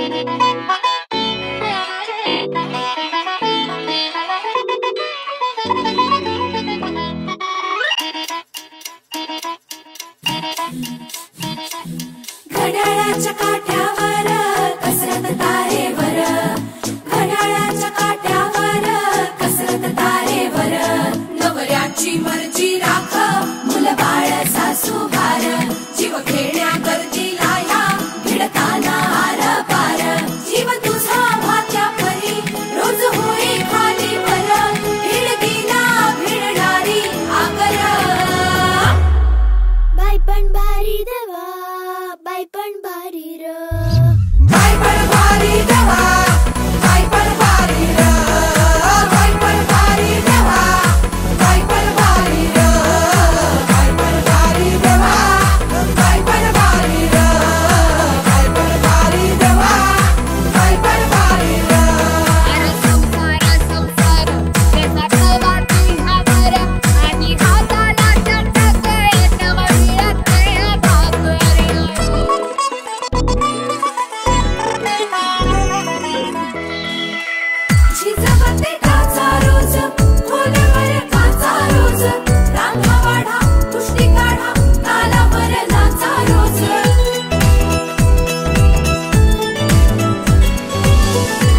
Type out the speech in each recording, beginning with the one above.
घड्याळाच्या काट्यावर कसरत तारेवर, घड्याळाच्या काट्यावर कसरत तारेवर, नवऱ्याची मर्जी राख मुलं बाळ सासू भार, जीव खेळण्याकरती लाया भिडताना आर पार, जीव तुझा भात्या परी रोज होई खाली वर, भिडकीला भिडणारी आकर. बाई पण भारी देवा, बाई पण भारी र, बाई पण भारी देवा, बाई पण भारी र, बाई पण भारी देवा, बाई पण भारी र, बाई पण भारी देवा, बाई पण भारी र, बाई पण भारी देवा, बाई पण भारी र. अरे संसार त्याचा कवा तुझ्यावर आणि हाताला चटक येतं मिळत नाही भाकर. झिजवते काचा रोज, खोलवर काचा रोज, रांगा वाढा कुष्टी काढा तालावर नाचा रोज.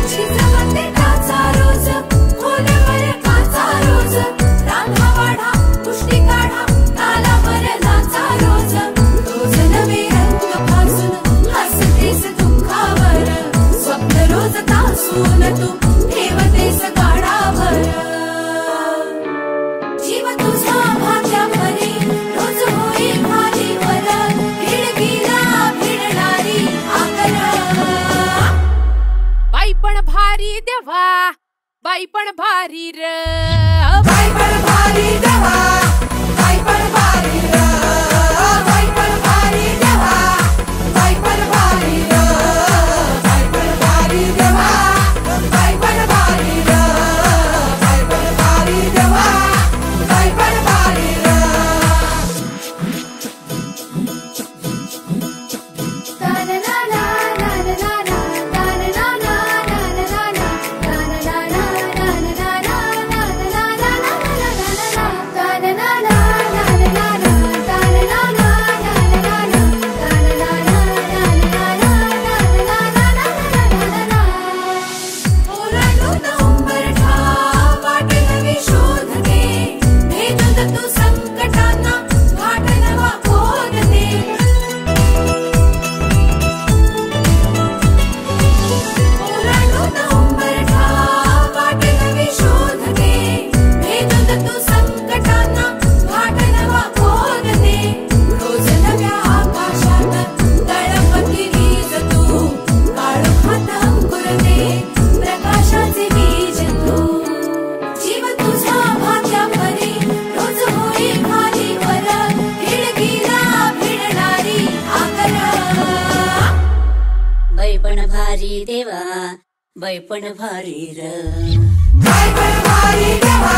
झिजवते काचा रोज, खोलवर काचा रोज, रांगा वाढा कुष्टी काढा तालावर नाचा रोज. रोज नवे रंग फासून हसतेस दुःखावर, स्वप्न रोज तासून तू ठेवतेस गाडावर, जीव तुझा भात्या परी रोज होई खाली वर, भिडकीला भिडणारी आकर. बाई पण भारी देवा, बाई पण भारी र, बाई पण भारी देवा, बाई पण भारी र, बाई पण भारी देवा, बाई पण भारी र, बाई पण भारी देवा, बाई पण भारी र, बाई पण भारी देवा, बाई पण भारी र. ओलांडून उंबरठा वाट नवी शोधते, भेदून तू संकटांना घाट नवा खोदते. ओलांडून उंबरठा वाट नवी शोधते, भेदून तू संकटांना घाट नवा खोदते. रोज नव्या आकाशात तळपती वीज तू, काळोखात अंकुरते प्रकाशाचे बीज तू, जीव तुझा भात्या परी रोज होई खाली वर, भिडकीला भिडणारी आकर. बाई पण भारी देवा, बाई पण भारी र, बाई पण भारी देवा,